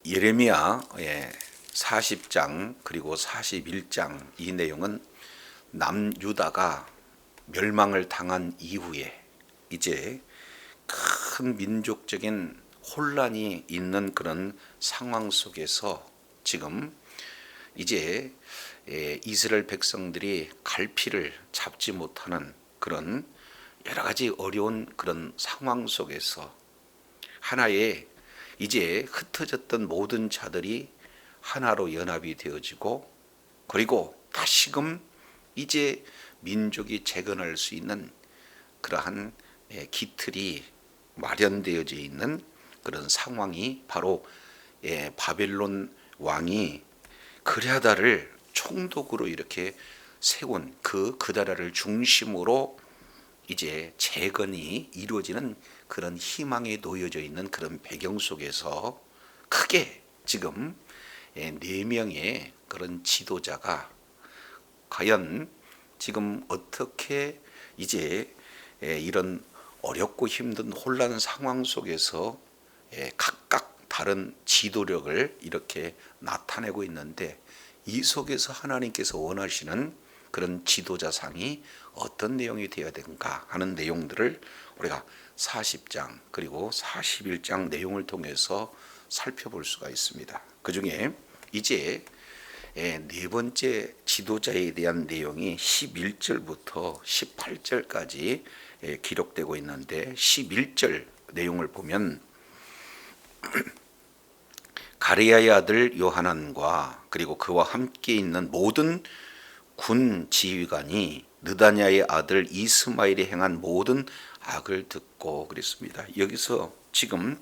예레미야 40장 그리고 41장 이 내용은 남유다가 멸망을 당한 이후에 이제 큰 민족적인 혼란이 있는 그런 상황 속에서 지금 이제 이스라엘 백성들이 갈피를 잡지 못하는 그런 여러 가지 어려운 그런 상황 속에서 하나의 이제 흩어졌던 모든 자들이 하나로 연합이 되어지고 그리고 다시금 이제 민족이 재건할 수 있는 그러한 기틀이 마련되어져 있는 그런 상황이 바로 바벨론 왕이 그랴다를 총독으로 이렇게 세운 그다라를 중심으로 이제 재건이 이루어지는 그런 희망에 놓여져 있는 그런 배경 속에서 크게 지금 4명의 그런 지도자가 과연 지금 어떻게 이제 이런 어렵고 힘든 혼란 상황 속에서 각각 다른 지도력을 이렇게 나타내고 있는데 이 속에서 하나님께서 원하시는 그런 지도자상이 어떤 내용이 되어야 되는가 하는 내용들을 우리가 40장 그리고 41장 내용을 통해서 살펴볼 수가 있습니다. 그 중에 이제 네 번째 지도자에 대한 내용이 11절부터 18절까지 기록되고 있는데 11절 내용을 보면 가레야의 아들 요하난과 그리고 그와 함께 있는 모든 군 지휘관이 느다냐의 아들 이스마엘이 행한 모든 악을 듣고 그랬습니다. 여기서 지금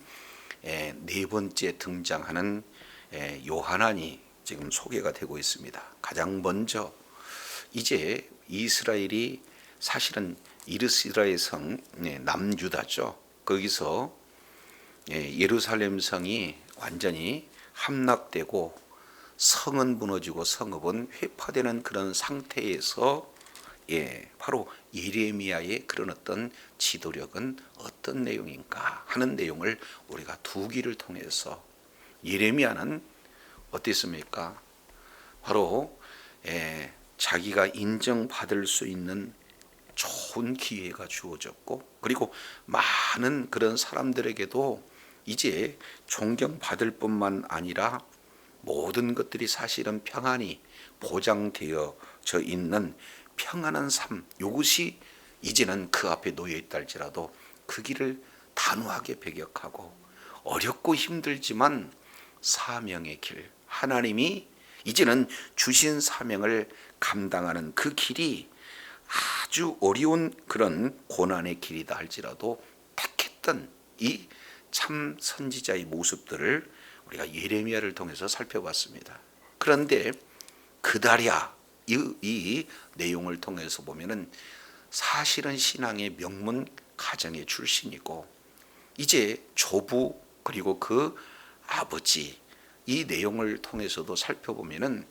네 번째 등장하는 요하난이 지금 소개가 되고 있습니다. 가장 먼저 이제 이스라엘이 사실은 이스라엘 성 남유다죠. 거기서 예루살렘 성이 완전히 함락되고 성은 무너지고 성읍은 회파되는 그런 상태에서 바로 예레미야의 그런 어떤 지도력은 어떤 내용인가 하는 내용을 우리가 두 기를 통해서 예레미야는 어땠습니까? 바로 자기가 인정받을 수 있는 좋은 기회가 주어졌고 그리고 많은 그런 사람들에게도 이제 존경받을 뿐만 아니라 모든 것들이 사실은 평안이 보장되어져 있는 평안한 삶 이것이 이제는 그 앞에 놓여 있다 할지라도 그 길을 단호하게 배격하고 어렵고 힘들지만 사명의 길 하나님이 이제는 주신 사명을 감당하는 그 길이 아주 어려운 그런 고난의 길이다 할지라도 택했던 이 참 선지자의 모습들을 우리가 예레미야를 통해서 살펴봤습니다. 그런데 그다랴 이 내용을 통해서 보면은 사실은 신앙의 명문 가정의 출신이고 이제 조부 그리고 그 아버지 이 내용을 통해서도 살펴보면은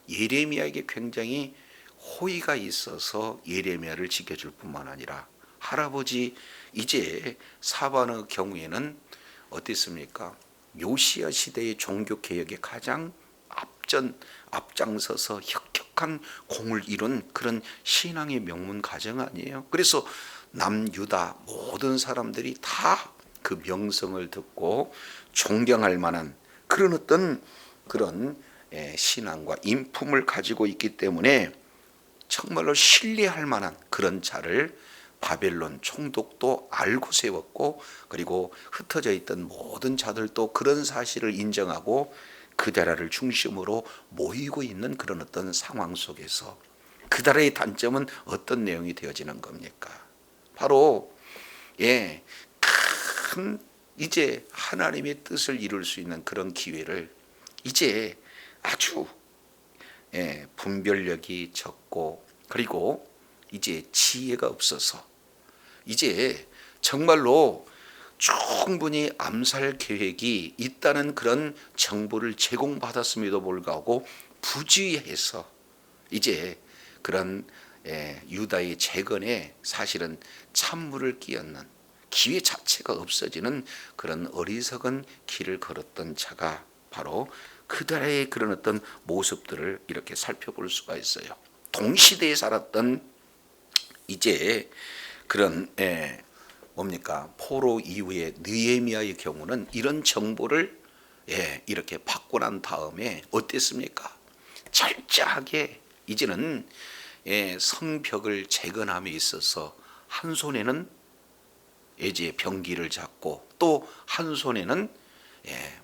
예레미야에게 굉장히 호의가 있어서 예레미야를 지켜줄 뿐만 아니라 할아버지 이제 사반의 경우에는 어땠습니까? 요시야 시대의 종교 개혁에 가장 앞장서서 혁혁한 공을 이룬 그런 신앙의 명문 가정 아니에요? 그래서 남유다 모든 사람들이 다 그 명성을 듣고 존경할 만한 그런 어떤 그런 신앙과 인품을 가지고 있기 때문에 정말로 신뢰할 만한 그런 자를 바벨론 총독도 알고 세웠고 그리고 흩어져 있던 모든 자들도 그런 사실을 인정하고 그다라를 중심으로 모이고 있는 그런 어떤 상황 속에서 그다라의 단점은 어떤 내용이 되어지는 겁니까? 바로 큰 이제 하나님의 뜻을 이룰 수 있는 그런 기회를 이제 아주 분별력이 적고 그리고 이제 지혜가 없어서 이제 정말로 충분히 암살 계획이 있다는 그런 정보를 제공받았음에도 불구하고 부주의해서 이제 그런 유다의 재건에 사실은 찬물을 끼얹는 기회 자체가 없어지는 그런 어리석은 길을 걸었던 자가 바로 그들의 그런 어떤 모습들을 이렇게 살펴볼 수가 있어요. 동시대에 살았던 이제 그런 뭡니까 포로 이후에 느헤미야의 경우는 이런 정보를 이렇게 받고 난 다음에 어땠습니까? 철저하게 이제는 성벽을 재건함에 있어서 한 손에는 이제 병기를 잡고 또 한 손에는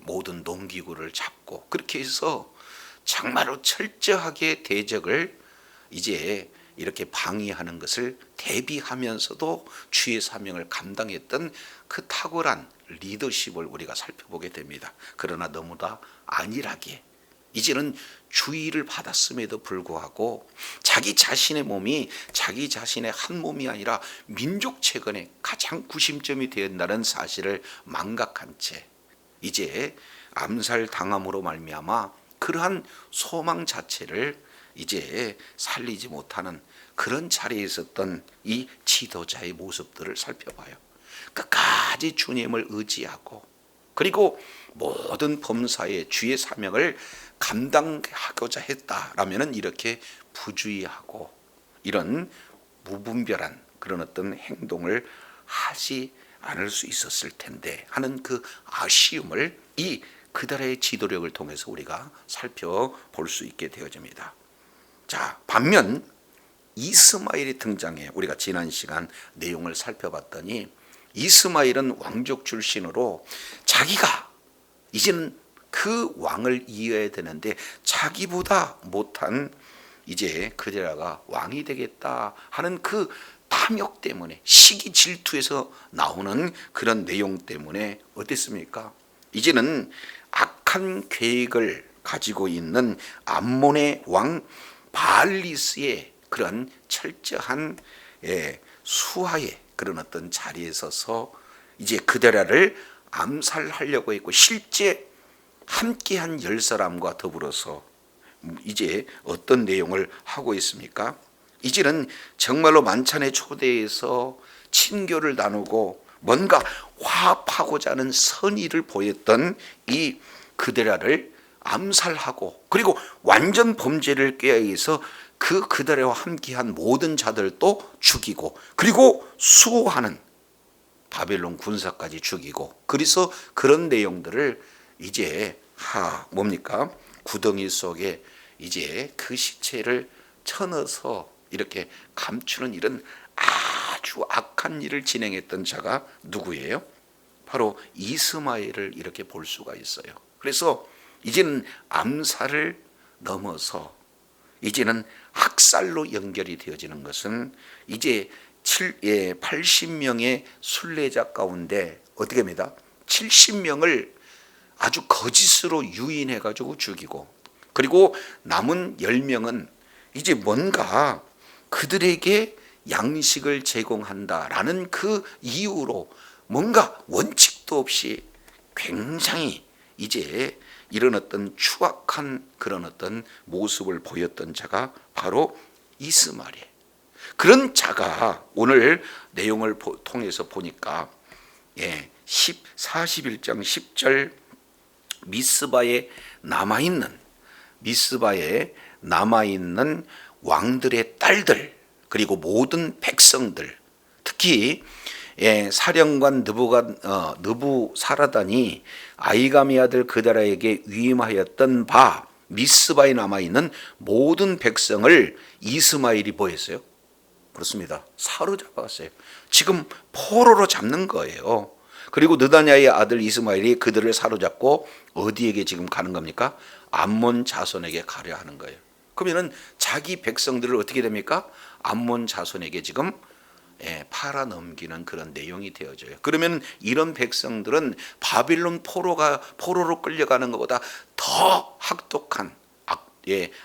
모든 농기구를 잡고 그렇게 해서 정말로 철저하게 대적을 이제 이렇게 방위하는 것을 대비하면서도 주의 사명을 감당했던 그 탁월한 리더십을 우리가 살펴보게 됩니다. 그러나 너무나 안일하게 이제는 주의를 받았음에도 불구하고 자기 자신의 몸이 자기 자신의 한 몸이 아니라 민족 재건의 가장 구심점이 되었다는 사실을 망각한 채 이제 암살 당함으로 말미암아 그러한 소망 자체를 이제 살리지 못하는 그런 자리에 있었던 이 지도자의 모습들을 살펴봐요. 끝까지 주님을 의지하고 그리고 모든 범사의 주의 사명을 감당하고자 했다라면은 이렇게 부주의하고 이런 무분별한 그런 어떤 행동을 하지 않을 수 있었을 텐데 하는 그 아쉬움을 이 그들의 지도력을 통해서 우리가 살펴볼 수 있게 되어집니다. 자, 반면 이스마엘이 등장해 우리가 지난 시간 내용을 살펴봤더니 이스마엘은 왕족 출신으로 자기가 이제는 그 왕을 이어야 되는데 자기보다 못한 이제 그데라가 왕이 되겠다 하는 그 탐욕 때문에 시기 질투에서 나오는 그런 내용 때문에 어땠습니까? 이제는 악한 계획을 가지고 있는 암몬의 왕 바알리스의 그런 철저한 수하의 그런 어떤 자리에 서서 이제 그데라를 암살하려고 했고 실제 함께한 10사람과 더불어서 이제 어떤 내용을 하고 있습니까? 이제는 정말로 만찬의 초대에서 친교를 나누고 뭔가 화합하고자 하는 선의를 보였던 이 그데라를 암살하고 그리고 완전 범죄를 꾀해서 그 그데라와 함께한 모든 자들도 죽이고 그리고 수호하는 바벨론 군사까지 죽이고 그래서 그런 내용들을 이제 뭡니까 구덩이 속에 이제 그 시체를 쳐넣어서 이렇게 감추는 이런 아주 악한 일을 진행했던 자가 누구예요? 바로 이스마엘을 이렇게 볼 수가 있어요. 그래서 이제는 암살을 넘어서 이제는 학살로 연결이 되어지는 것은 이제 80명의 순례자 가운데 어떻게 합니다? 70명을 아주 거짓으로 유인해 가지고 죽이고 그리고 남은 10명은 이제 뭔가 그들에게 양식을 제공한다라는 그 이유로 뭔가 원칙도 없이 굉장히 이제 이런 어떤 추악한 그런 어떤 모습을 보였던 자가 바로 이스마엘. 그런 자가 오늘 내용을 통해서 보니까 41장 10절 미스바에 남아있는 왕들의 딸들 그리고 모든 백성들 특히 사령관 느부사라단이 아이가미 아들 그다라에게 위임하였던 바 미스바에 남아있는 모든 백성을 이스마엘이 뭐했어요? 그렇습니다. 사로잡았어요. 지금 포로로 잡는 거예요. 그리고 느다냐의 아들 이스마엘이 그들을 사로잡고 어디에게 지금 가는 겁니까? 암몬 자손에게 가려 하는 거예요. 그러면은 자기 백성들을 어떻게 됩니까? 암몬 자손에게 지금 팔아넘기는 그런 내용이 되어져요. 그러면 이런 백성들은 바빌론 포로로 끌려가는 것보다 더 학독한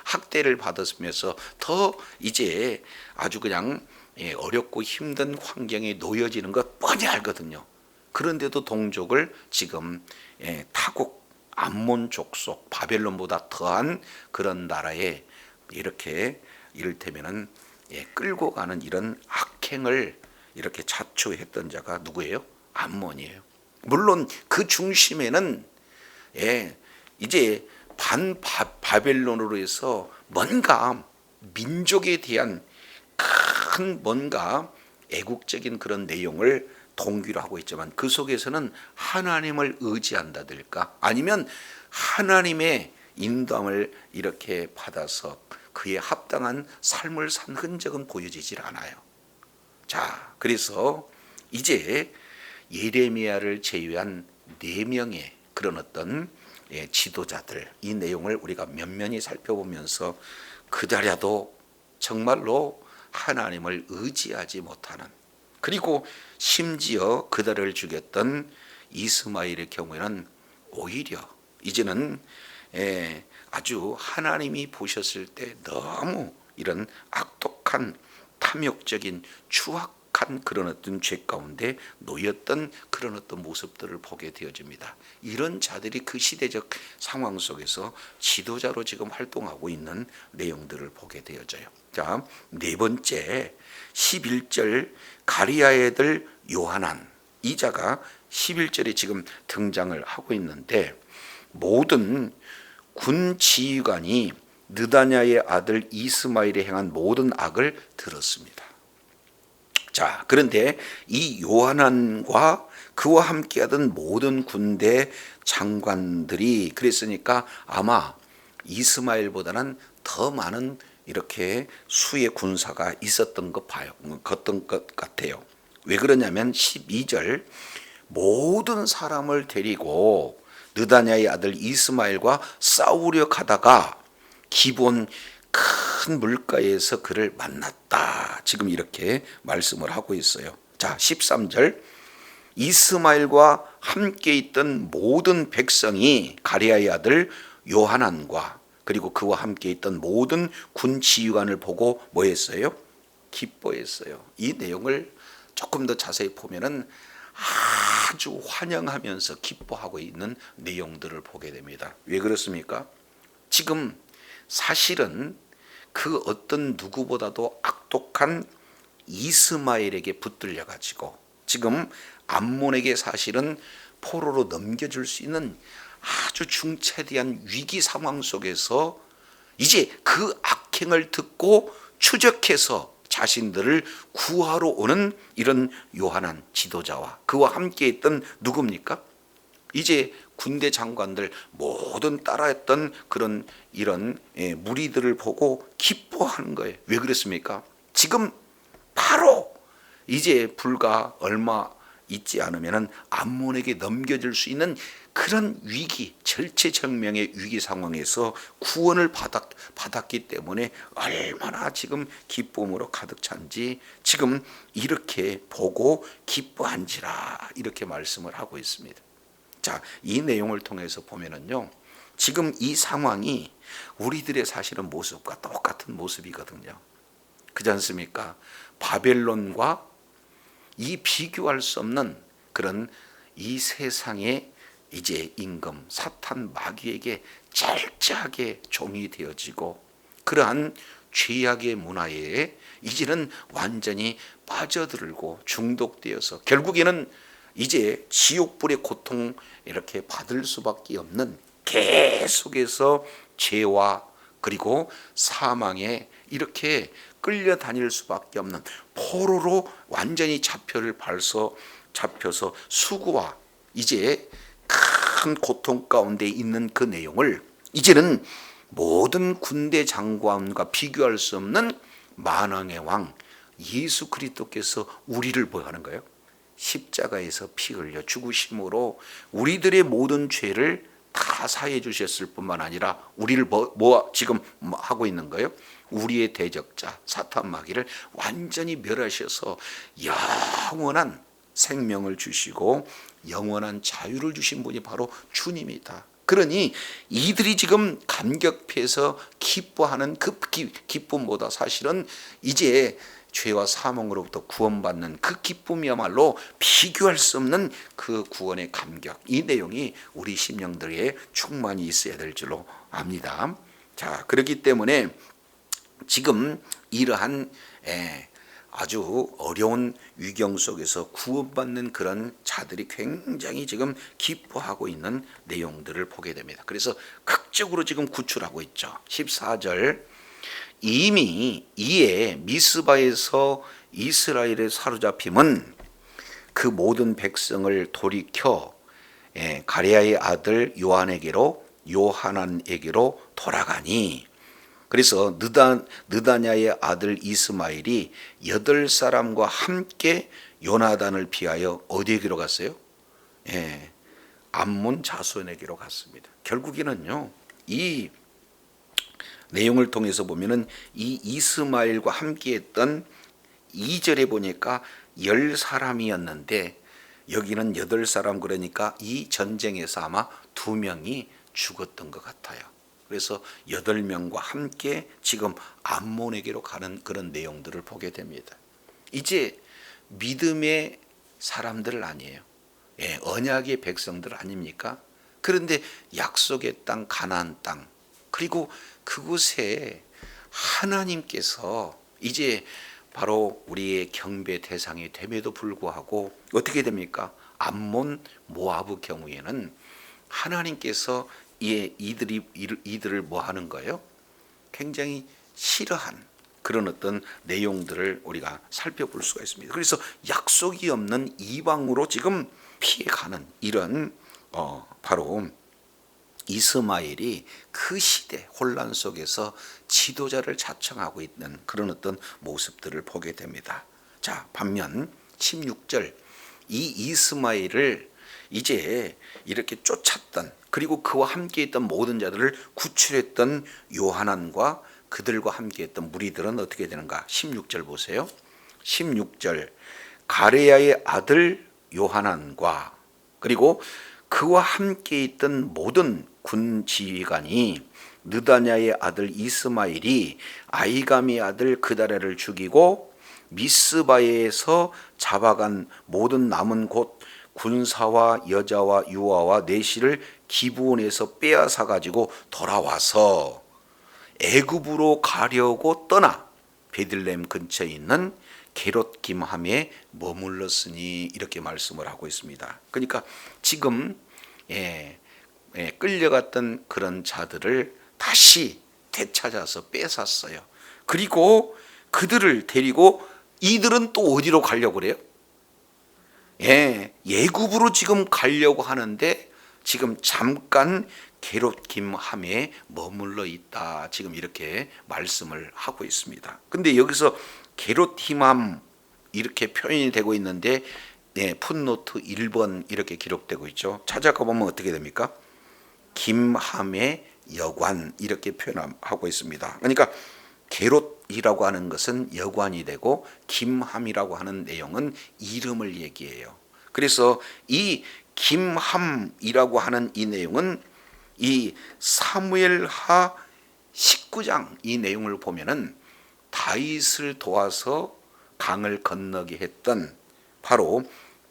학대를 받았으면서 더 이제 아주 그냥 어렵고 힘든 환경에 놓여지는 것 뻔히 알거든요. 그런데도 동족을 지금 타국 암몬 족속 바벨론보다 더한 그런 나라에 이렇게 이를테면은 끌고 가는 이런 악행을 이렇게 자초했던 자가 누구예요? 암몬이에요. 물론 그 중심에는 이제 바벨론으로 해서 뭔가 민족에 대한 큰 뭔가 애국적인 그런 내용을 동기로 하고 있지만 그 속에서는 하나님을 의지한다든가 아니면 하나님의 인도함을 이렇게 받아서 그에 합당한 삶을 산 흔적은 보여지질 않아요. 자, 그래서 이제 예레미야를 제외한 4명의 그런 어떤 지도자들, 이 내용을 우리가 면면히 살펴보면서 그자라도 정말로 하나님을 의지하지 못하는, 그리고 심지어 그들을 죽였던 이스마엘의 경우에는 오히려 이제는 아주 하나님이 보셨을 때 너무 이런 악독한 탐욕적인 추악한 그런 어떤 죄 가운데 놓였던 그런 어떤 모습들을 보게 되어집니다. 이런 자들이 그 시대적 상황 속에서 지도자로 지금 활동하고 있는 내용들을 보게 되어져요. 자, 네 번째 11절 가리야의 아들 요하난, 이 자가 11절에 지금 등장을 하고 있는데 모든 군 지휘관이 느다냐의 아들 이스마엘에 행한 모든 악을 들었습니다. 자, 그런데 이 요하난과 그와 함께하던 모든 군대 장관들이 그랬으니까 아마 이스마엘보다는 더 많은 이렇게 수의 군사가 있었던 것 같아요. 왜 그러냐면 12절 모든 사람을 데리고 느다냐의 아들 이스마엘과 싸우려 가다가 기본 큰 물가에서 그를 만났다. 지금 이렇게 말씀을 하고 있어요. 자, 13절 이스마엘과 함께 있던 모든 백성이 가리야의 아들 요하난과 그리고 그와 함께 있던 모든 군 지휘관을 보고 뭐 했어요? 기뻐했어요. 이 내용을 조금 더 자세히 보면은 아주 환영하면서 기뻐하고 있는 내용들을 보게 됩니다. 왜 그렇습니까? 지금 사실은 그 어떤 누구보다도 악독한 이스마엘에게 붙들려 가지고 지금 암몬에게 사실은 포로로 넘겨줄 수 있는 아주 중차대한 위기 상황 속에서 이제 그 악행을 듣고 추적해서 자신들을 구하러 오는 이런 요한한 지도자와 그와 함께 있던 누굽니까? 이제 군대 장관들 모든 따라했던 그런 이런 무리들을 보고 기뻐하는 거예요. 왜 그랬습니까? 지금 바로 이제 불과 얼마 있지 않으면 암몬에게 넘겨질 수 있는 그런 위기, 절체절명의 위기 상황에서 구원을 받았기 때문에 얼마나 지금 기쁨으로 가득 찬지 지금 이렇게 보고 기뻐한지라 이렇게 말씀을 하고 있습니다. 자, 이 내용을 통해서 보면은요, 지금 이 상황이 우리들의 사실은 모습과 똑같은 모습이거든요. 그렇지 않습니까? 바벨론과 이 비교할 수 없는 그런 이 세상의 이제 임금 사탄 마귀에게 철저하게 종이 되어지고 그러한 죄악의 문화에 이제는 완전히 빠져들고 중독되어서 결국에는 이제 지옥불의 고통 이렇게 받을 수밖에 없는 계속해서 죄와 그리고 사망에 이렇게 끌려다닐 수밖에 없는 포로로 완전히 잡혀서 수구와 이제 큰 고통 가운데 있는 그 내용을 이제는 모든 군대 장관과 비교할 수 없는 만왕의 왕 예수 그리스도께서 우리를 뭐 하는 거예요? 십자가에서 피 흘려 죽으심으로 우리들의 모든 죄를 다 사해 주셨을 뿐만 아니라 우리를 지금 하고 있는 거예요? 우리의 대적자 사탄 마귀를 완전히 멸하셔서 영원한 생명을 주시고 영원한 자유를 주신 분이 바로 주님이다. 그러니 이들이 지금 감격해서 기뻐하는 그 기쁨보다 사실은 이제 죄와 사망으로부터 구원받는 그 기쁨이야말로 비교할 수 없는 그 구원의 감격, 이 내용이 우리 심령들에 충만히 있어야 될 줄로 압니다. 자, 그렇기 때문에 지금 이러한 아주 어려운 위경 속에서 구원받는 그런 자들이 굉장히 지금 기뻐하고 있는 내용들을 보게 됩니다. 그래서 극적으로 지금 구출하고 있죠. 14절, 이미 이에 미스바에서 이스라엘의 사로잡힘은 그 모든 백성을 돌이켜 가레아의 아들 요하난에게로 돌아가니, 그래서 느다냐의 아들 이스마엘이 8사람과 함께 요나단을 피하여 어디에게로 갔어요? 암몬 자손에게로 갔습니다. 결국에는요, 이 내용을 통해서 보면은 이 이스마엘과 함께했던 2절에 보니까 10사람이었는데 여기는 8사람, 그러니까 이 전쟁에서 아마 2명이 죽었던 것 같아요. 그래서 8명과 함께 지금 암몬에게로 가는 그런 내용들을 보게 됩니다. 이제 믿음의 사람들 아니에요. 언약의 백성들 아닙니까? 그런데 약속의 땅, 가나안 땅, 그리고 그곳에 하나님께서 이제 바로 우리의 경배 대상이 됨에도 불구하고 어떻게 됩니까? 암몬, 모압의 경우에는 하나님께서 이들을 뭐 하는 거예요? 굉장히 싫어한 그런 어떤 내용들을 우리가 살펴볼 수가 있습니다. 그래서 약속이 없는 이방으로 지금 피해가는 이런 바로 이스마엘이 그 시대 혼란 속에서 지도자를 자청하고 있는 그런 어떤 모습들을 보게 됩니다. 자, 반면 16절, 이 이스마엘을 이제 이렇게 쫓았던, 그리고 그와 함께 있던 모든 자들을 구출했던 요하난과 그들과 함께 했던 무리들은 어떻게 되는가? 16절 보세요. 16절, 가레야의 아들 요하난과 그리고 그와 함께 있던 모든 군 지휘관이 느다냐의 아들 이스마엘이 아이감의 아들 그다랴를 죽이고 미스바에서 잡아간 모든 남은 곧 군사와 여자와 유아와 내시를 기브온에서 빼앗아 가지고 돌아와서 애굽으로 가려고 떠나 베들레헴 근처에 있는 게롯 김함에 머물렀으니, 이렇게 말씀을 하고 있습니다. 그러니까 지금 끌려갔던 그런 자들을 다시 되찾아서 뺏었어요. 그리고 그들을 데리고 이들은 또 어디로 가려고 그래요? 예굽으로 지금 가려고 하는데 지금 잠깐 게롯 김함에 머물러 있다, 지금 이렇게 말씀을 하고 있습니다. 근데 여기서 게롯 김함 이렇게 표현이 되고 있는데 풋노트 1번 이렇게 기록되고 있죠. 찾아가 보면 어떻게 됩니까? 김함의 여관 이렇게 표현하고 있습니다. 그러니까 게롯이라고 하는 것은 여관이 되고 김함이라고 하는 내용은 이름을 얘기해요. 그래서 이 김함이라고 하는 이 내용은 이 사무엘하 19장 이 내용을 보면은 다윗을 도와서 강을 건너게 했던 바로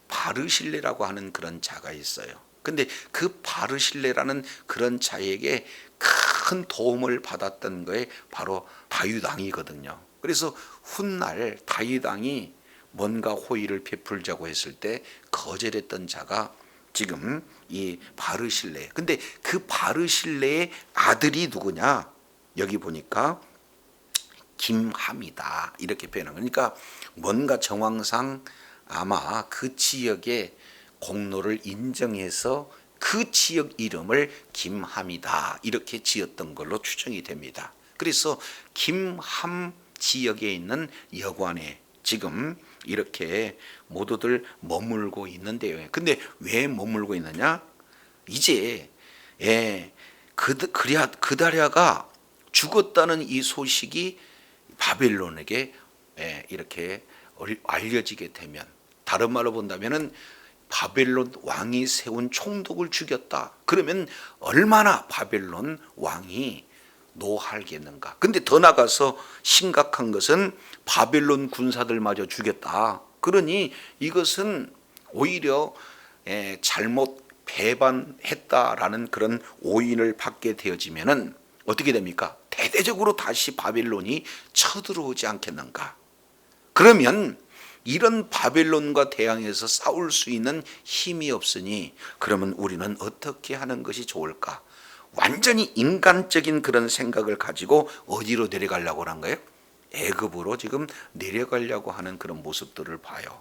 바르실레라고 하는 그런 자가 있어요. 근데 그 바르실레라는 그런 자에게 큰 도움을 받았던 거에 바로 다윗 왕이거든요. 그래서 훗날 다윗 왕이 뭔가 호의를 베풀자고 했을 때 거절했던 자가 지금 이 바르실레. 근데 그 바르실레의 아들이 누구냐? 여기 보니까 김함이다 이렇게 표현한 거니까 뭔가 정황상 아마 그 지역의 공로를 인정해서 그 지역 이름을 김함이다 이렇게 지었던 걸로 추정이 됩니다. 그래서 김함 지역에 있는 여관에 지금 이렇게 모두들 머물고 있는데요. 근데 왜 머물고 있느냐? 이제 그다랴가 죽었다는 이 소식이 바벨론에게 이렇게 알려지게 되면, 다른 말로 본다면은 바벨론 왕이 세운 총독을 죽였다. 그러면 얼마나 바벨론 왕이 노하겠는가. 근데 더 나가서 심각한 것은 바벨론 군사들마저 죽였다. 그러니 이것은 오히려 잘못 배반했다라는 그런 오인을 받게 되어지면은 어떻게 됩니까? 대대적으로 다시 바벨론이 쳐들어오지 않겠는가. 그러면 이런 바벨론과 대항해서 싸울 수 있는 힘이 없으니 그러면 우리는 어떻게 하는 것이 좋을까? 완전히 인간적인 그런 생각을 가지고 어디로 내려가려고 하는 거예요? 애굽으로 지금 내려가려고 하는 그런 모습들을 봐요.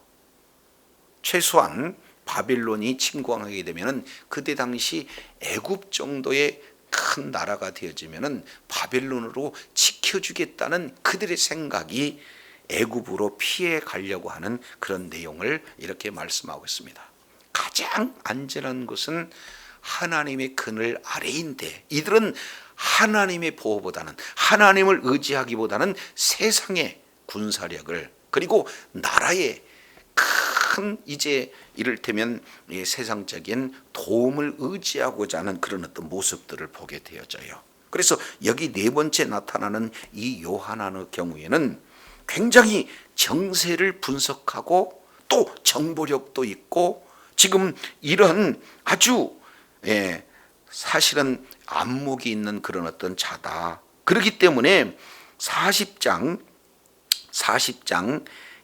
최소한 바벨론이 침공하게 되면은 그때 당시 애굽 정도의 큰 나라가 되어지면은 바벨론으로 지켜주겠다는 그들의 생각이 애굽으로 피해 가려고 하는 그런 내용을 이렇게 말씀하고 있습니다. 가장 안전한 것은 하나님의 그늘 아래인데 이들은 하나님의 보호보다는 하나님을 의지하기보다는 세상의 군사력을 그리고 나라의 큰 이제 이를테면 세상적인 도움을 의지하고자 하는 그런 어떤 모습들을 보게 되어져요. 그래서 여기 네 번째 나타나는 이 요하나의 경우에는 굉장히 정세를 분석하고 또 정보력도 있고 지금 이런 아주 사실은 안목이 있는 그런 어떤 자다. 그렇기 때문에 40장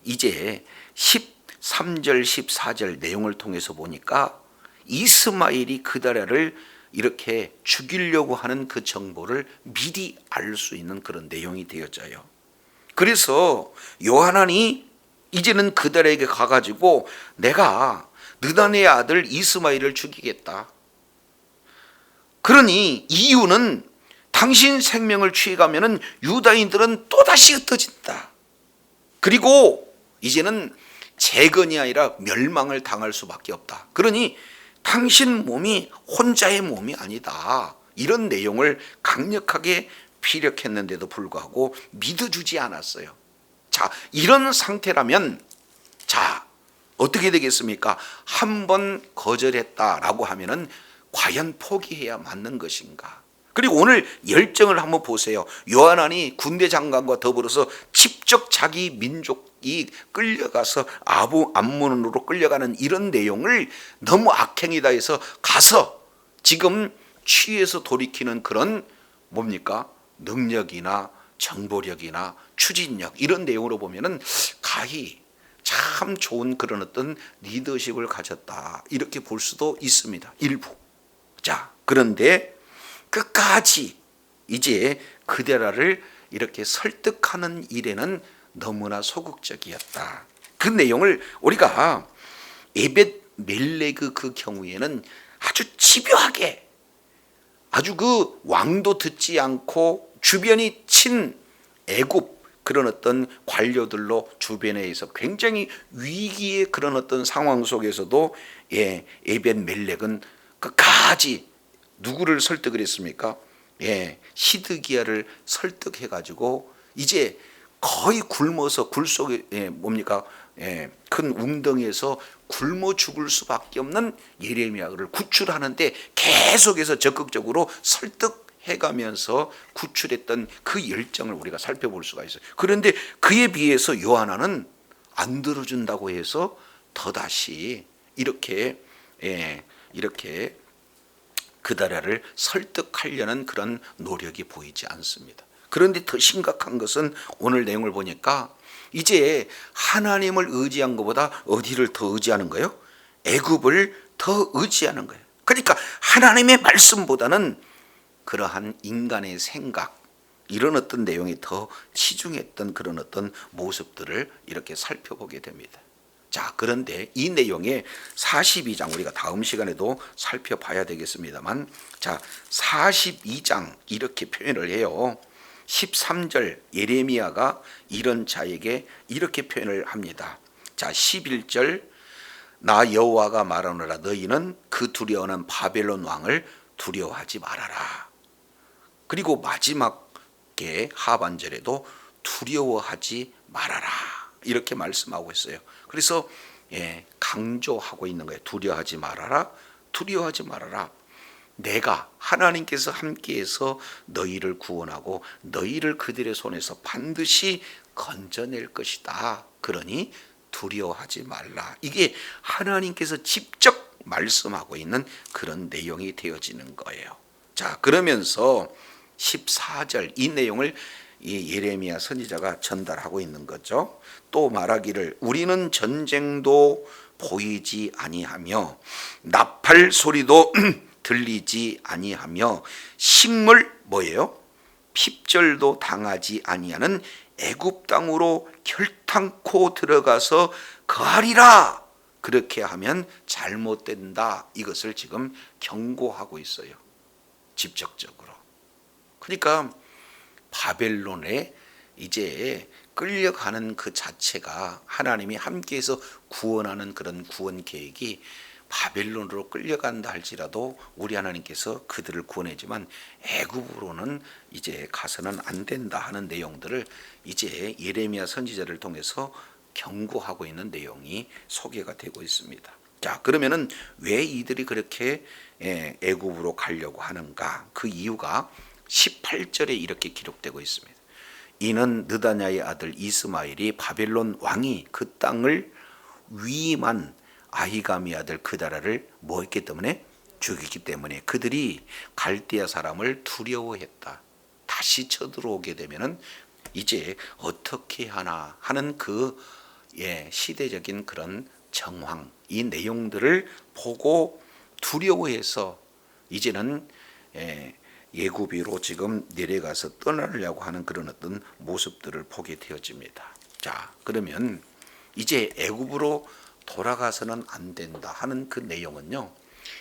이제 13절 14절 내용을 통해서 보니까 이스마엘이 그다라를 이렇게 죽이려고 하는 그 정보를 미리 알 수 있는 그런 내용이 되어져요. 그래서 요하난이 이제는 그들에게 가가지고 내가 느단의 아들 이스마엘을 죽이겠다. 그러니 이유는 당신 생명을 취해가면은 유다인들은 또다시 흩어진다. 그리고 이제는 재건이 아니라 멸망을 당할 수밖에 없다. 그러니 당신 몸이 혼자의 몸이 아니다. 이런 내용을 강력하게 피력했는데도 불구하고 믿어주지 않았어요. 자, 이런 상태라면 자, 어떻게 되겠습니까? 한 번 거절했다라고 하면은 과연 포기해야 맞는 것인가? 그리고 오늘 열정을 한번 보세요. 요하난이 군대 장관과 더불어서 직접 자기 민족이 끌려가서 암몬으로 끌려가는 이런 내용을 너무 악행이다 해서 가서 지금 취해서 돌이키는 그런 뭡니까? 능력이나 정보력이나 추진력 이런 내용으로 보면은 가히 참 좋은 그런 어떤 리더십을 가졌다 이렇게 볼 수도 있습니다. 일부. 자, 그런데 끝까지 이제 그데라를 이렇게 설득하는 일에는 너무나 소극적이었다. 그 내용을 우리가 에벳 멜레그 그 경우에는 아주 집요하게 아주 그 왕도 듣지 않고 주변이 친 애굽 그런 어떤 관료들로 주변에 있어 굉장히 위기의 그런 어떤 상황 속에서도 에벳 멜렉은 끝까지 누구를 설득을 했습니까? 시드기야를 설득해 가지고 이제 거의 굶어서 굴 속에 뭡니까? 큰 웅덩이에서 굶어 죽을 수밖에 없는 예레미야를 구출하는데 계속해서 적극적으로 설득해가면서 구출했던 그 열정을 우리가 살펴볼 수가 있어요. 그런데 그에 비해서 요하나는 안 들어준다고 해서 더다시 이렇게 그다라를 설득하려는 그런 노력이 보이지 않습니다. 그런데 더 심각한 것은 오늘 내용을 보니까 이제 하나님을 의지한 것보다 어디를 더 의지하는 거예요? 애굽을 더 의지하는 거예요. 그러니까 하나님의 말씀보다는 그러한 인간의 생각 이런 어떤 내용이 더 치중했던 그런 어떤 모습들을 이렇게 살펴보게 됩니다. 자, 그런데 이 내용의 42장 우리가 다음 시간에도 살펴봐야 되겠습니다만 자, 42장 이렇게 표현을 해요. 13절 예레미야가 이런 자에게 이렇게 표현을 합니다. 자, 11절 나 여호와가 말하노라 너희는 그 두려워하는 바벨론 왕을 두려워하지 말아라. 그리고 마지막에 하반절에도 두려워하지 말아라. 이렇게 말씀하고 있어요. 그래서 강조하고 있는 거예요. 두려워하지 말아라. 두려워하지 말아라. 내가 하나님께서 함께해서 너희를 구원하고 너희를 그들의 손에서 반드시 건져낼 것이다. 그러니 두려워하지 말라. 이게 하나님께서 직접 말씀하고 있는 그런 내용이 되어지는 거예요. 자, 그러면서 14절 이 내용을 이 예레미야 선지자가 전달하고 있는 거죠. 또 말하기를 우리는 전쟁도 보이지 아니하며 나팔 소리도 들리지 아니하며 식물 뭐예요? 핍절도 당하지 아니하는 애굽 땅으로 결탄코 들어가서 거하리라. 그렇게 하면 잘못된다. 이것을 지금 경고하고 있어요. 직접적으로. 그러니까 바벨론에 이제 끌려가는 그 자체가 하나님이 함께해서 구원하는 그런 구원 계획이 바벨론으로 끌려간다 할지라도 우리 하나님께서 그들을 구원하지만 애굽으로는 이제 가서는 안 된다 하는 내용들을 이제 예레미야 선지자를 통해서 경고하고 있는 내용이 소개가 되고 있습니다. 자, 그러면은 왜 이들이 그렇게 애굽으로 가려고 하는가? 그 이유가 18절에 이렇게 기록되고 있습니다. 이는 느다냐의 아들 이스마엘이 바벨론 왕이 그 땅을 위임한 아히감의 아들 그다라를 뭐 했기 때문에? 죽이기 때문에 그들이 갈대아 사람을 두려워했다. 다시 쳐들어오게 되면은 이제 어떻게 하나 하는 그 시대적인 그런 정황, 이 내용들을 보고 두려워해서 이제는 예굽으로 지금 내려가서 떠나려고 하는 그런 어떤 모습들을 보게 되어집니다. 자, 그러면 이제 애굽으로 돌아가서는 안 된다 하는 그 내용은요,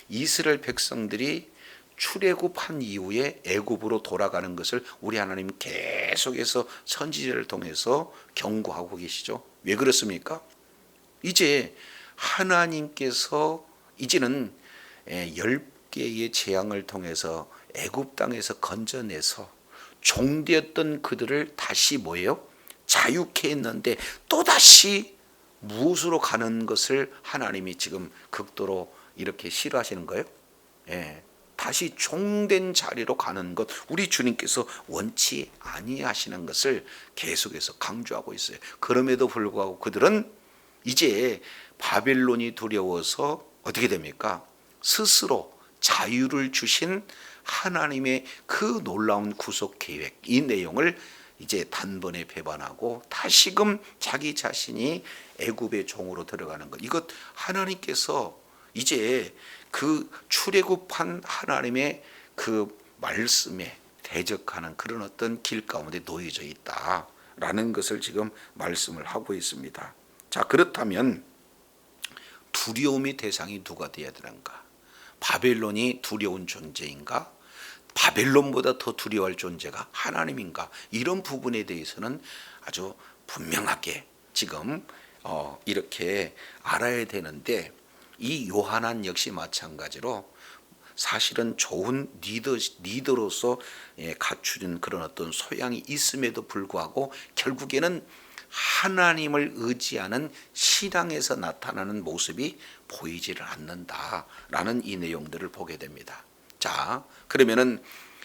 이스라엘 백성들이 출애굽한 이후에 애굽으로 돌아가는 것을 우리 하나님 계속해서 선지자를 통해서 경고하고 계시죠. 왜 그렇습니까? 이제 하나님께서 이제는 10개의 재앙을 통해서 애굽 땅에서 건져내서 종되었던 그들을 다시 뭐예요? 자유케 했는데 또다시 무엇으로 가는 것을 하나님이 지금 극도로 이렇게 싫어하시는 거예요? 다시 종된 자리로 가는 것, 우리 주님께서 원치 아니하시는 것을 계속해서 강조하고 있어요. 그럼에도 불구하고 그들은 이제 바벨론이 두려워서 어떻게 됩니까? 스스로 자유를 주신 하나님의 그 놀라운 구속 계획, 이 내용을 이제 단번에 배반하고 다시금 자기 자신이 애굽의 종으로 들어가는 것, 이것 하나님께서 이제 그 출애굽한 하나님의 그 말씀에 대적하는 그런 어떤 길 가운데 놓여져 있다라는 것을 지금 말씀을 하고 있습니다. 자, 그렇다면 두려움의 대상이 누가 되어야 되는가? 바벨론이 두려운 존재인가? 바벨론보다 더 두려워할 존재가 하나님인가? 이런 부분에 대해서는 아주 분명하게 지금 이렇게 알아야 되는데, 이 요한안 역시 마찬가지로 사실은 좋은 리더로서 갖추는 그런 어떤 소양이 있음에도 불구하고 결국에는 하나님을 의지하는 신앙에서 나타나는 모습이 보이지를 않는다라는 이 내용들을 보게 됩니다. 자, 그러면은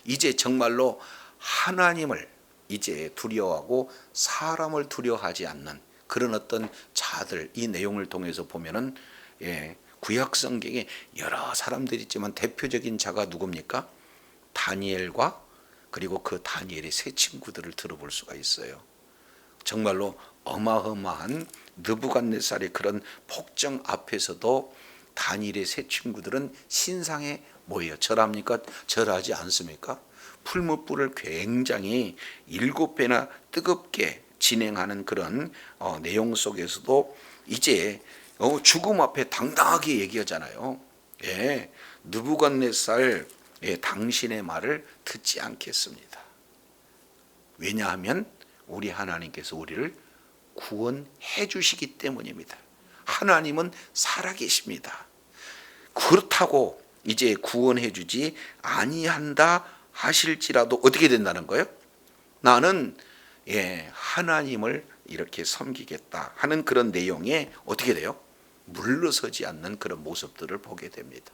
이제 정말로 하나님을 이제 두려워하고 사람을 두려워하지 않는 그런 어떤 자들, 이 내용을 통해서 보면은 구약 성경에 여러 사람들이 있지만 대표적인 자가 누굽니까? 다니엘과 그리고 그 다니엘의 세 친구들을 들어볼 수가 있어요. 정말로 어마어마한 느부갓네살의 그런 폭정 앞에서도 다니엘의 세 친구들은 신상에 뭐예요? 절합니까? 절하지 않습니까? 풀무불을 굉장히 7배나 뜨겁게 진행하는 그런 내용 속에서도 이제 죽음 앞에 당당하게 얘기하잖아요. 느부갓네살 당신의 말을 듣지 않겠습니다. 왜냐하면 우리 하나님께서 우리를 구원해 주시기 때문입니다. 하나님은 살아계십니다. 그렇다고 이제 구원해 주지 아니한다 하실지라도 어떻게 된다는 거예요? 나는 하나님을 이렇게 섬기겠다 하는 그런 내용에 어떻게 돼요? 물러서지 않는 그런 모습들을 보게 됩니다.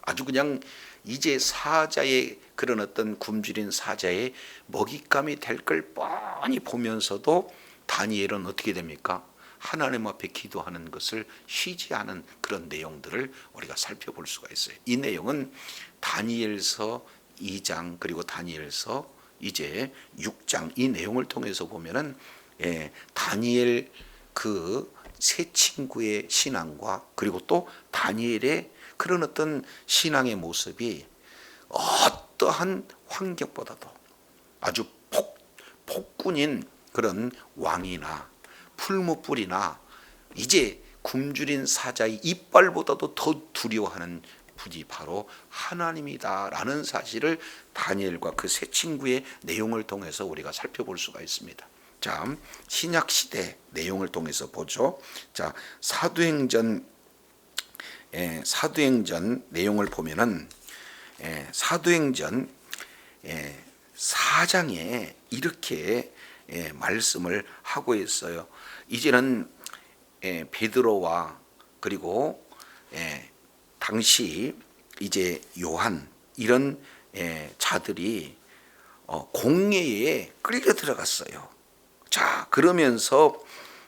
아주 그냥 이제 사자의 그런 어떤 굶주린 사자의 먹잇감이 될 걸 뻔히 보면서도 다니엘은 어떻게 됩니까? 하나님 앞에 기도하는 것을 쉬지 않은 그런 내용들을 우리가 살펴볼 수가 있어요. 이 내용은 다니엘서 2장 그리고 다니엘서 이제 6장 이 내용을 통해서 보면은 다니엘 그 세 친구의 신앙과 그리고 또 다니엘의 그런 어떤 신앙의 모습이 어떠한 환경보다도 아주 폭군인 그런 왕이나 풀무불이나 이제 굶주린 사자의 이빨보다도 더 두려워하는 분이 바로 하나님이다라는 사실을 다니엘과 그 세 친구의 내용을 통해서 우리가 살펴볼 수가 있습니다. 자, 신약 시대 내용을 통해서 보죠. 자, 사도행전 내용을 보면은 사도행전 4장에 이렇게 말씀을 하고 있어요. 이제는 베드로와 그리고 당시 이제 요한 이런 자들이 공회에 끌려 들어갔어요. 자, 그러면서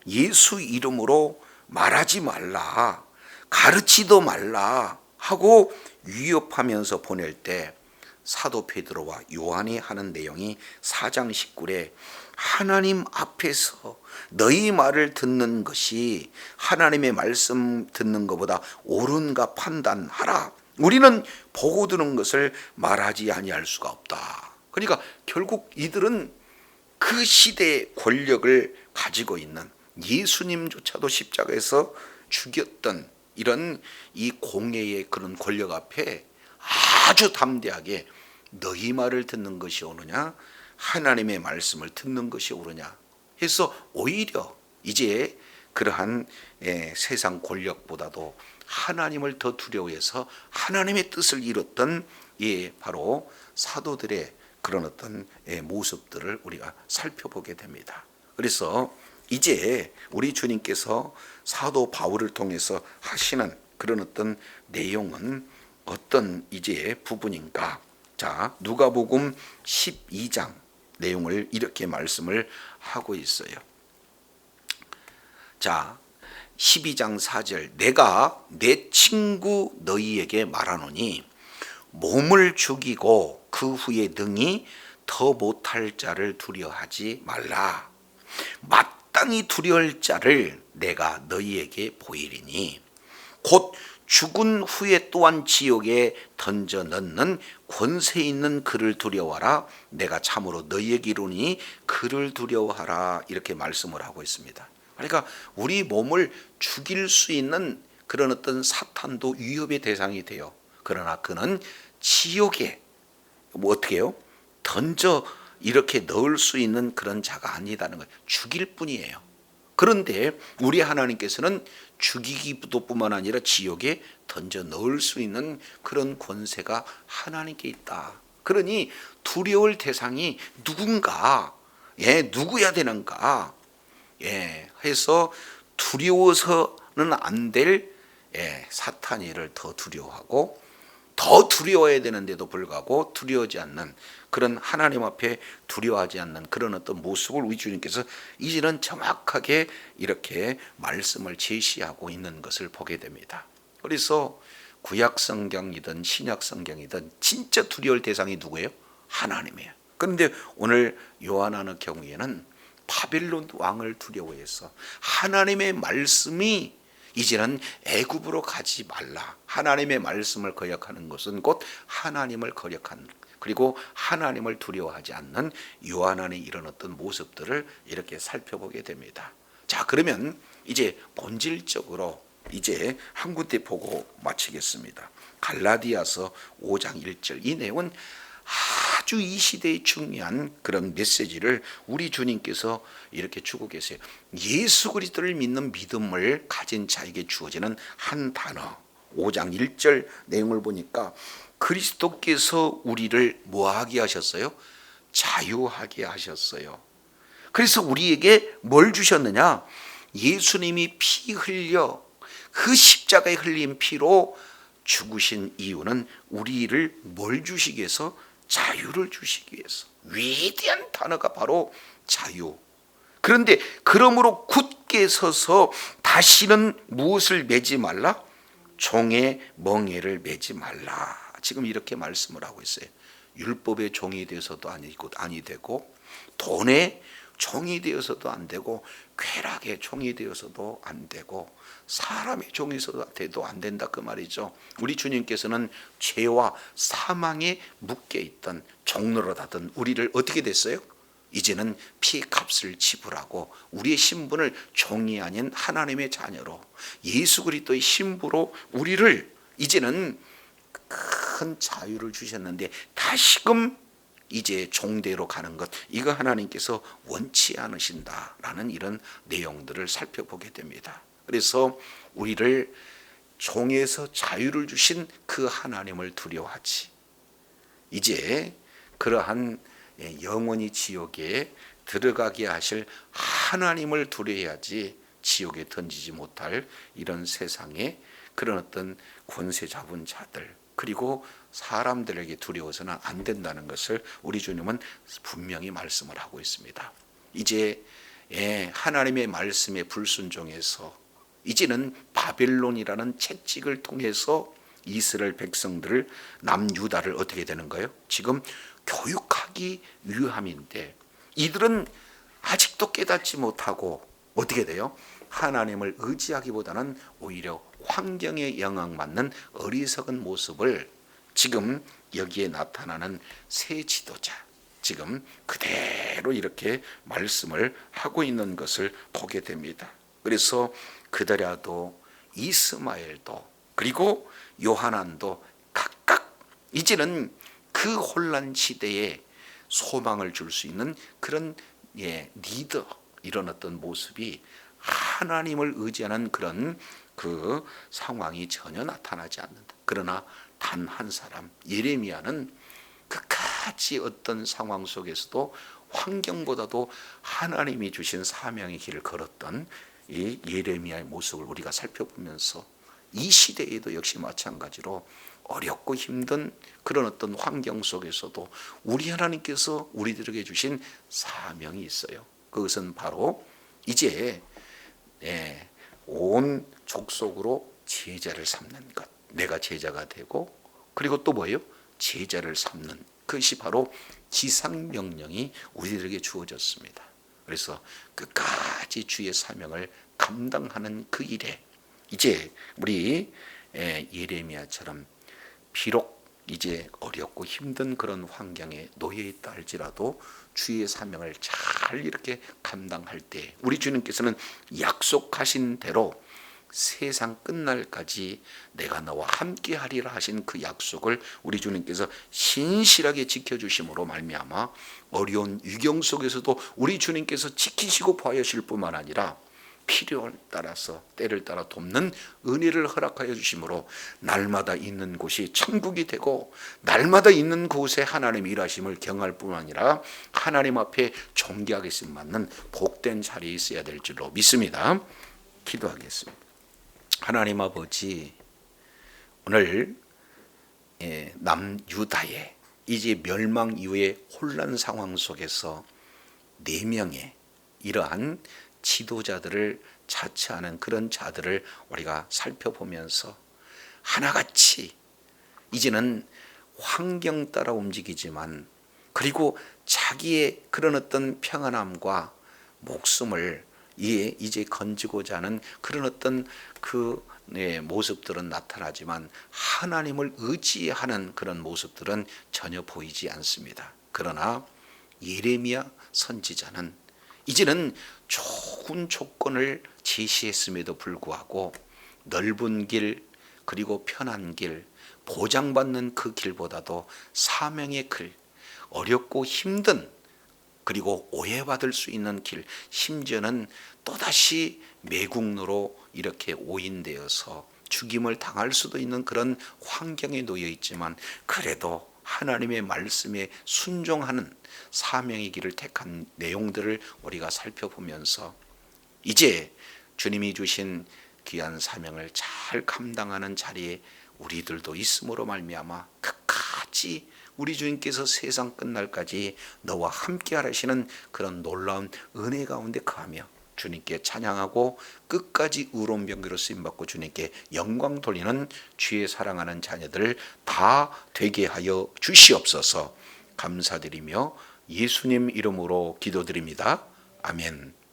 예수 이름으로 말하지 말라, 가르치도 말라 하고 위협하면서 보낼 때 사도 베드로와 요한이 하는 내용이 4장 19절에 하나님 앞에서 너희 말을 듣는 것이 하나님의 말씀 듣는 것보다 옳은가 판단하라. 우리는 보고 들은 것을 말하지 아니할 수가 없다. 그러니까 결국 이들은 그 시대의 권력을 가지고 있는 예수님조차도 십자가에서 죽였던 이런 이 공회의 그런 권력 앞에 아주 담대하게 너희 말을 듣는 것이 옳으냐 하나님의 말씀을 듣는 것이 옳으냐 해서 오히려 이제 그러한 세상 권력보다도 하나님을 더 두려워해서 하나님의 뜻을 이뤘던 바로 사도들의 그런 어떤 모습들을 우리가 살펴보게 됩니다. 그래서 이제 우리 주님께서 사도 바울을 통해서 하시는 그런 어떤 내용은 어떤 이제 부분인가? 자, 누가복음 12장 내용을 이렇게 말씀을 하고 있어요. 자, 12장 4절 내가 내 친구 너희에게 말하노니 몸을 죽이고 그 후에 능히 더 못할 자를 두려워하지 말라. 마땅히 두려울 자를 내가 너희에게 보이리니 곧 죽은 후에 또한 지옥에 던져 넣는 권세 있는 그를 두려워하라. 내가 참으로 너희에게 이르노니 그를 두려워하라. 이렇게 말씀을 하고 있습니다. 그러니까 우리 몸을 죽일 수 있는 그런 어떤 사탄도 위협의 대상이 돼요. 그러나 그는 지옥에 어떻게 해요? 던져 이렇게 넣을 수 있는 그런 자가 아니다는 거예요. 죽일 뿐이에요. 그런데 우리 하나님께서는 죽이기도 뿐만 아니라 지옥에 던져 넣을 수 있는 그런 권세가 하나님께 있다. 그러니 두려울 대상이 누군가, 누구야 되는가, 해서 두려워서는 안 될 사탄이 이를 더 두려워하고 더 두려워해야 되는데도 불구하고 두려워하지 않는 그런 하나님 앞에 두려워하지 않는 그런 어떤 모습을 우리 주님께서 이제는 정확하게 이렇게 말씀을 제시하고 있는 것을 보게 됩니다. 그래서 구약 성경이든 신약 성경이든 진짜 두려울 대상이 누구예요? 하나님이에요. 그런데 오늘 요한하는 경우에는 바벨론 왕을 두려워해서 하나님의 말씀이 이제는 애굽으로 가지 말라. 하나님의 말씀을 거역하는 것은 곧 하나님을 거역하는 그리고 하나님을 두려워하지 않는 요한안의 이런 어떤 모습들을 이렇게 살펴보게 됩니다. 자, 그러면 이제 본질적으로 이제 한 군데 보고 마치겠습니다. 갈라디아서 5장 1절 이 내용은 아주 이 시대에 중요한 그런 메시지를 우리 주님께서 이렇게 주고 계세요. 예수 그리스도를 믿는 믿음을 가진 자에게 주어지는 한 단어 5장 1절 내용을 보니까 그리스도께서 우리를 뭐하게 하셨어요? 자유하게 하셨어요. 그래서 우리에게 뭘 주셨느냐? 예수님이 피 흘려 그 십자가에 흘린 피로 죽으신 이유는 우리를 뭘 주시기 위해서? 자유를 주시기 위해서. 위대한 단어가 바로 자유. 그런데 그러므로 굳게 서서 다시는 무엇을 매지 말라? 종의 멍에를 매지 말라. 지금 이렇게 말씀을 하고 있어요. 율법의 종이 되어서도 아니 되고, 돈의 종이 되어서도 안 되고, 쾌락의 종이 되어서도 안 되고, 사람의 종이 돼도 안 된다 그 말이죠. 우리 주님께서는 죄와 사망에 묶여 있던 종노릇하던 우리를 어떻게 됐어요? 이제는 피값을 지불하고 우리의 신분을 종이 아닌 하나님의 자녀로 예수 그리스도의 신부로 우리를 이제는 큰 자유를 주셨는데, 다시금 이제 종대로 가는 것, 이거 하나님께서 원치 않으신다라는 이런 내용들을 살펴보게 됩니다. 그래서 우리를 종에서 자유를 주신 그 하나님을 두려워하지, 이제 그러한 영원히 지옥에 들어가게 하실 하나님을 두려워야지 지옥에 던지지 못할 이런 세상에 그런 어떤 권세 잡은 자들, 그리고 사람들에게 두려워서는 안 된다는 것을 우리 주님은 분명히 말씀을 하고 있습니다. 이제 하나님의 말씀에 불순종해서 이제는 바벨론이라는 채찍을 통해서 이스라엘 백성들을, 남유다를 어떻게 되는 거예요? 지금 교육하기 위함인데, 이들은 아직도 깨닫지 못하고 어떻게 돼요? 하나님을 의지하기보다는 오히려 환경에 영향받는 어리석은 모습을 지금 여기에 나타나는 새 지도자, 지금 그대로 이렇게 말씀을 하고 있는 것을 보게 됩니다. 그래서 그더라도 이스마엘도 그리고 요하난도 각각 이제는 그 혼란 시대에 소망을 줄 수 있는 그런 리더, 이런 어떤 모습이 하나님을 의지하는 그런 그 상황이 전혀 나타나지 않는다. 그러나 단 한 사람, 예레미야는 끝까지 어떤 상황 속에서도 환경보다도 하나님이 주신 사명의 길을 걸었던 이 예레미야의 모습을 우리가 살펴보면서 이 시대에도 역시 마찬가지로 어렵고 힘든 그런 어떤 환경 속에서도 우리 하나님께서 우리들에게 주신 사명이 있어요. 그것은 바로 이제 온 족속으로 제자를 삼는 것, 내가 제자가 되고, 그리고 또 뭐예요? 제자를 삼는 그것이 바로 지상명령이 우리들에게 주어졌습니다. 그래서 끝까지 주의 사명을 감당하는 그 일에 이제 우리 예레미야처럼 비록 이제 어렵고 힘든 그런 환경에 놓여 있다 할지라도 주의 사명을 잘 이렇게 감당할 때 우리 주님께서는 약속하신 대로 세상 끝날까지 내가 너와 함께 하리라 하신 그 약속을 우리 주님께서 신실하게 지켜주심으로 말미암아 어려운 위경 속에서도 우리 주님께서 지키시고 보호하실 뿐만 아니라 필요에 따라서 때를 따라 돕는 은혜를 허락하여 주심으로 날마다 있는 곳이 천국이 되고 날마다 있는 곳에 하나님 일하심을 경할 뿐만 아니라 하나님 앞에 존귀하게 받는 복된 자리에 있어야 될 줄로 믿습니다. 기도하겠습니다. 하나님 아버지, 오늘 남유다의 이제 멸망 이후의 혼란 상황 속에서 4명의 이러한 지도자들을 자처하는 그런 자들을 우리가 살펴보면서 하나같이 이제는 환경 따라 움직이지만 그리고 자기의 그런 어떤 평안함과 목숨을 이제 건지고자 하는 그런 어떤 그 모습들은 나타나지만 하나님을 의지하는 그런 모습들은 전혀 보이지 않습니다. 그러나 예레미야 선지자는 이제는 좋은 조건을 제시했음에도 불구하고 넓은 길, 그리고 편한 길, 보장받는 그 길보다도 사명의 길, 어렵고 힘든, 그리고 오해받을 수 있는 길, 심지어는 또다시 매국노로 이렇게 오인되어서 죽임을 당할 수도 있는 그런 환경에 놓여 있지만 그래도 하나님의 말씀에 순종하는 사명의 길을 택한 내용들을 우리가 살펴보면서 이제 주님이 주신 귀한 사명을 잘 감당하는 자리에 우리들도 있음으로 말미암아 끝까지 우리 주님께서 세상 끝날까지 너와 함께 하시는 그런 놀라운 은혜 가운데 거하며 주님께 찬양하고 끝까지 의로운 병기로 쓰임받고 주님께 영광 돌리는 주의 사랑하는 자녀들 다 되게 하여 주시옵소서. 감사드리며 예수님 이름으로 기도드립니다. 아멘.